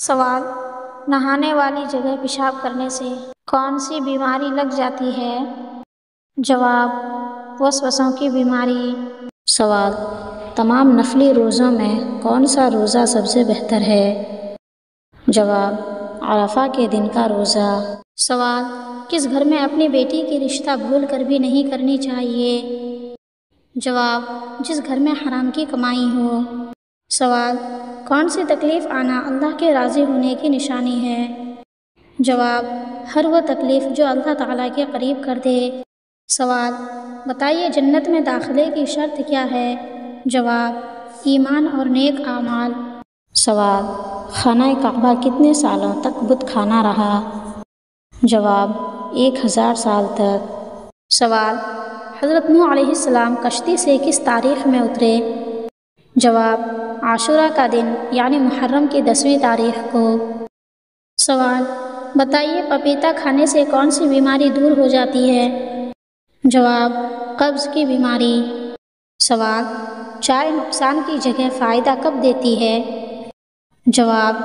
سوال: نہانے والی جگہ پیشاب کرنے سے کون سی بیماری لگ جاتی ہے؟ جواب: وسوسوں کی بیماری۔ سوال: تمام نفلی روزوں میں کون سا روزہ سب سے بہتر ہے؟ جواب: عرفہ کے دن کا روزہ۔ سوال: کس گھر میں اپنی بیٹی کی رشتہ بھول کر بھی نہیں کرنی چاہیے؟ جواب: جس گھر میں حرام کی کمائی ہو۔ سوال: کون سی تکلیف آنا اللہ کے راضی ہونے کی نشانی ہے؟ جواب: ہر وہ تکلیف جو اللہ تعالیٰ کے قریب کر دے۔ سوال: بتائیے جنت میں داخلے کی شرط کیا ہے؟ جواب: ایمان اور نیک اعمال۔ سوال: خانہ کعبہ کتنے سالوں تک بت خانہ رہا؟ جواب: 1000 سال تک۔ سوال: حضرت نوح علیہ السلام کشتی سے کس تاریخ میں اترے؟ جواب: عاشوراء کا دن یعنی محرم کی 10ویں تاریخ کو۔ سوال: بتائیے پپیتا کھانے سے کون سی بیماری دور ہو جاتی ہے؟ جواب: قبض کی بیماری۔ سوال: چائے نقصان کی جگہ فائدہ کب دیتی ہے؟ جواب: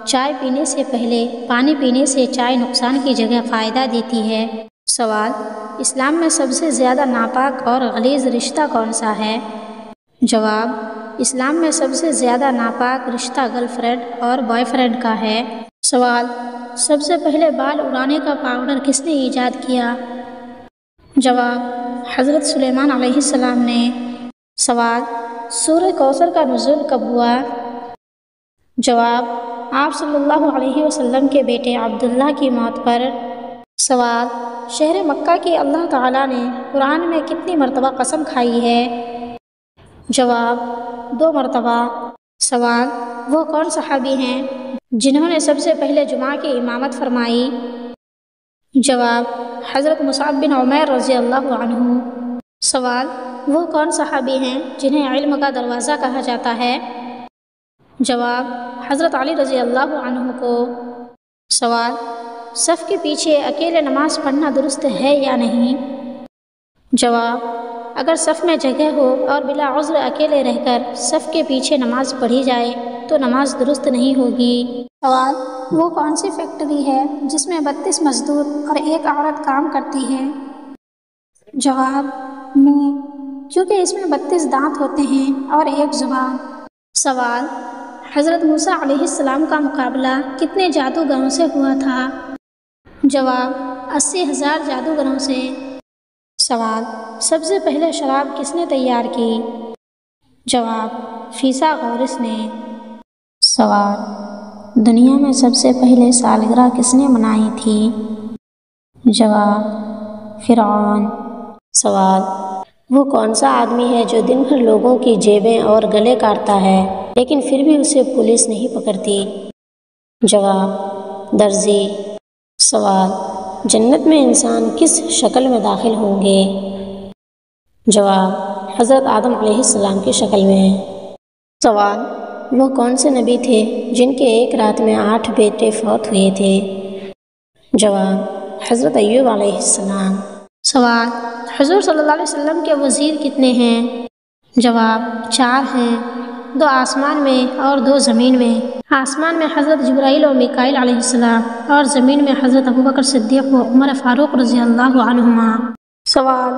چائے پینے سے پہلے پانی پینے سے چائے نقصان کی جگہ فائدہ دیتی ہے۔ سوال: اسلام میں سب سے زیادہ ناپاک اور غلیظ رشتہ کون سا ہے؟ جواب: اسلام میں سب سے زیادہ ناپاک رشتہ گرل فرینڈ اور بوائے فرینڈ کا ہے۔ سوال: سب سے پہلے بال اڑانے کا پاؤڈر کس نے ایجاد کیا؟ جواب: حضرت سلیمان علیہ السلام نے۔ سوال: سورہ کوثر کا نزول کب ہوا؟ جواب: آپ صلی اللہ علیہ وسلم کے بیٹے عبداللہ کی موت پر۔ سوال: شہر مکہ کی اللہ تعالیٰ نے قرآن میں کتنی مرتبہ قسم کھائی ہے؟ جواب: 2 مرتبہ۔ سوال: وہ کون صحابی ہیں جنہوں نے سب سے پہلے جمعہ کی امامت فرمائی؟ جواب: حضرت مصعب بن عمیر رضی اللہ عنہ۔ سوال: وہ کون صحابی ہیں جنہیں علم کا دروازہ کہا جاتا ہے؟ جواب: حضرت علی رضی اللہ عنہ کو۔ سوال: صف کے پیچھے اکیلے نماز پڑھنا درست ہے یا نہیں؟ جواب: اگر صف میں جگہ ہو اور بلا عذر اکیلے رہ کر صف کے پیچھے نماز پڑھی جائے تو نماز درست نہیں ہوگی۔ سوال: وہ کون سی فیکٹری ہے جس میں 32 مزدور اور 1 عورت کام کرتی ہے؟ جواب: منہ، کیونکہ اس میں 32 دانت ہوتے ہیں اور 1 زبان۔ سوال: حضرت موسیٰ علیہ السلام کا مقابلہ کتنے جادوگروں سے ہوا تھا؟ جواب: 80,000 جادوگروں سے۔ سوال: سب سے پہلے شراب کس نے تیار کی؟ جواب: فیثاغورس نے۔ سوال: دنیا میں سب سے پہلے سالگرہ کس نے منائی تھی؟ جواب: فرعون۔ سوال: وہ کون سا آدمی ہے جو دن بھر لوگوں کی جیبیں اور گلے کاٹتا ہے لیکن پھر بھی اسے پولیس نہیں پکڑتی؟ جواب: درزی۔ سوال: جنت میں انسان کس شکل میں داخل ہوں گے؟ جواب: حضرت آدم علیہ السلام کی شکل میں۔ سوال: وہ کون سے نبی تھے جن کے ایک رات میں 8 بیٹے فوت ہوئے تھے؟ جواب: حضرت ایوب علیہ السلام۔ سوال: حضور صلی اللہ علیہ وسلم کے وزیر کتنے ہیں؟ جواب: 4 ہیں، 2 آسمان میں اور 2 زمین میں۔ آسمان میں حضرت جبرائیل و میکائیل علیہ السلام اور زمین میں حضرت ابوبکر صدیق و عمر فاروق رضی اللہ عنہما۔ سوال: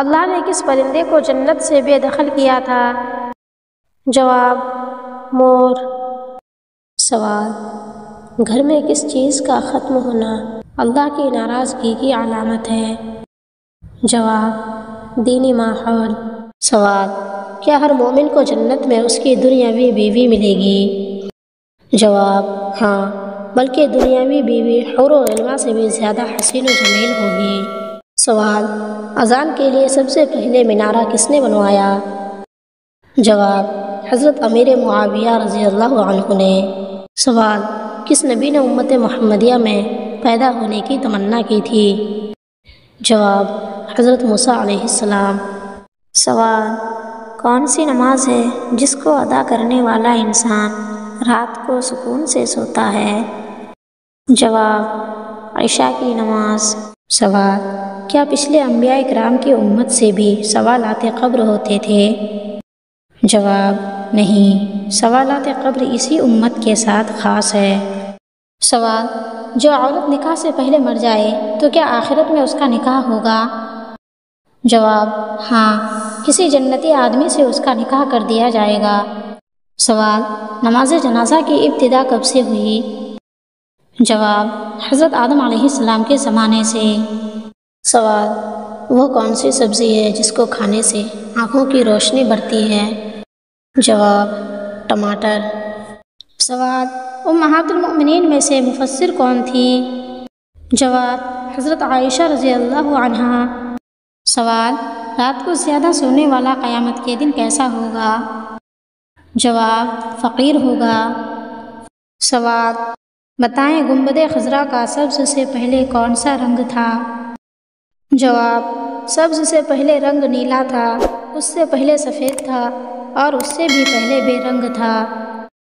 اللہ نے کس پرندے کو جنت سے بے دخل کیا تھا؟ جواب: مور۔ سوال: گھر میں کس چیز کا ختم ہونا اللہ کی ناراضگی کی علامت ہے؟ جواب: دینی ماحول۔ سوال: کیا ہر مومن کو جنت میں اس کی دنیاوی بیوی ملے گی؟ جواب: ہاں، بلکہ دنیاوی بیوی حور و غلمان سے بھی زیادہ حسین و جمیل ہوگی۔ سوال: اذان کے لیے سب سے پہلے مینارہ کس نے بنوایا؟ جواب: حضرت امیر معاویہ رضی اللہ عنہ نے۔ سوال: کس نبی نے امت محمدیہ میں پیدا ہونے کی تمنا کی تھی؟ جواب: حضرت موسیٰ علیہ السلام۔ سوال: کون سی نماز ہے جس کو ادا کرنے والا انسان رات کو سکون سے سوتا ہے؟ جواب: عشاء کی نماز۔ سوال: کیا پچھلے انبیاء کرام کی امت سے بھی سوالات قبر ہوتے تھے؟ جواب نہیں، سوالات قبر اسی امت کے ساتھ خاص ہے۔ سوال، جو عورت نکاح سے پہلے مر جائے تو کیا آخرت میں اس کا نکاح ہوگا؟ جواب ہاں، کسی جنتی آدمی سے اس کا نکاح کر دیا جائے گا۔ سوال، نماز جنازہ کی ابتدا کب سے ہوئی؟ جواب، حضرت آدم علیہ السلام کے زمانے سے۔ سوال، وہ کون سی سبزی ہے جس کو کھانے سے آنکھوں کی روشنی بڑھتی ہے؟ جواب، ٹماٹر۔ سوال، امہات المؤمنین میں سے مفسر کون تھی؟ جواب، حضرت عائشہ رضی اللہ عنہا۔ سوال، رات کو زیادہ سونے والا قیامت کے دن کیسا ہوگا؟ جواب، فقیر ہوگا۔ سوال، بتائیں گنبد خضرا کا سبز سے پہلے کون سا رنگ تھا؟ جواب، سبز سے پہلے رنگ نیلا تھا، اس سے پہلے سفید تھا اور اس سے بھی پہلے بے رنگ تھا۔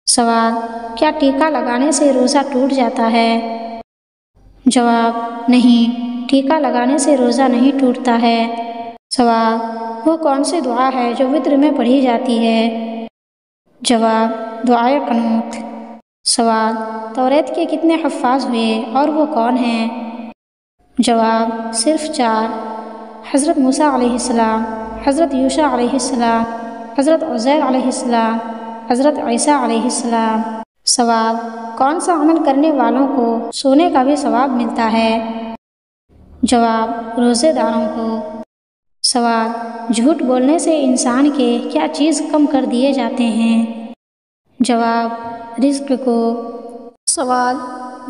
سوال، کیا ٹیکا لگانے سے روزہ ٹوٹ جاتا ہے؟ جواب، نہیں، ٹیکا لگانے سے روزہ نہیں ٹوٹتا ہے۔ سوال، وہ کون سی دعا ہے جو وتر میں پڑھی جاتی ہے؟ جواب، دعائے قنوت۔ سوال، توریت کے کتنے حفاظ ہوئے اور وہ کون ہیں؟ جواب، صرف 4، حضرت موسیٰ علیہ السلام، حضرت یوشع علیہ السلام، حضرت عزیر علیہ السلام، حضرت عیسیٰ علیہ السلام۔ سوال، کون سا عمل کرنے والوں کو سونے کا بھی ثواب ملتا ہے؟ جواب، روزے داروں کو۔ سوال، جھوٹ بولنے سے انسان کے کیا چیز کم کر دیے جاتے ہیں؟ جواب، رزق کو۔ سوال،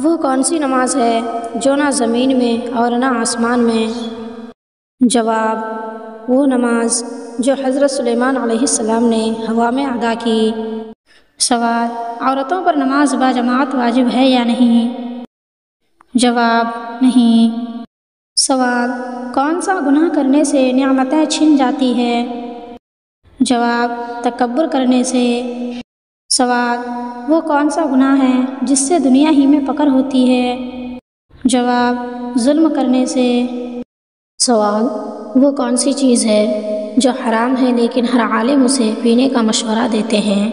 وہ کون سی نماز ہے جو نہ زمین میں اور نہ آسمان میں؟ جواب، وہ نماز جو حضرت سلیمان علیہ السلام نے ہوا میں ادا کی۔ سوال، عورتوں پر نماز باجماعت واجب ہے یا نہیں؟ جواب، نہیں۔ سوال، کون سا گناہ کرنے سے نعمتیں چھن جاتی ہے؟ جواب، تکبر کرنے سے۔ سوال، وہ کون سا گناہ ہے جس سے دنیا ہی میں پکڑ ہوتی ہے؟ جواب، ظلم کرنے سے۔ سوال، وہ کون سی چیز ہے جو حرام ہے لیکن ہر عالم اسے پینے کا مشورہ دیتے ہیں؟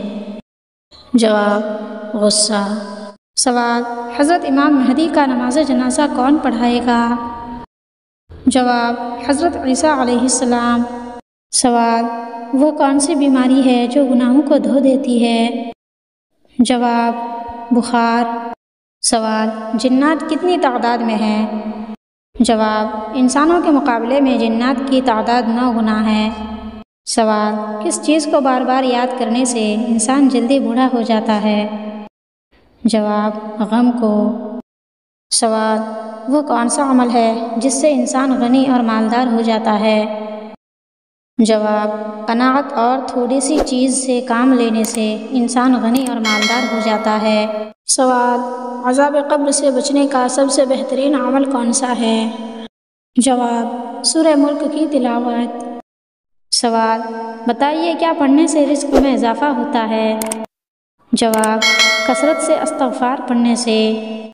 جواب، غصہ۔ سوال، حضرت امام مہدی کا نماز جنازہ کون پڑھائے گا؟ جواب، حضرت عیسیٰ علیہ السلام۔ سوال، وہ کون سی بیماری ہے جو گناہوں کو دھو دیتی ہے؟ جواب، بخار۔ سوال، جنات کتنی تعداد میں ہیں؟ جواب، انسانوں کے مقابلے میں جنات کی تعداد 9 گنا ہے۔ سوال، کس چیز کو بار بار یاد کرنے سے انسان جلدی بوڑھا ہو جاتا ہے؟ جواب، غم کو۔ سوال، وہ کون سا عمل ہے جس سے انسان غنی اور مالدار ہو جاتا ہے؟ جواب، قناعت اور تھوڑی سی چیز سے کام لینے سے انسان غنی اور مالدار ہو جاتا ہے۔ سوال، عذاب قبر سے بچنے کا سب سے بہترین عمل کون سا ہے؟ جواب، سورہ ملک کی تلاوت۔ سوال، بتائیے کیا پڑھنے سے رزق میں اضافہ ہوتا ہے؟ جواب، کثرت سے استغفار پڑھنے سے۔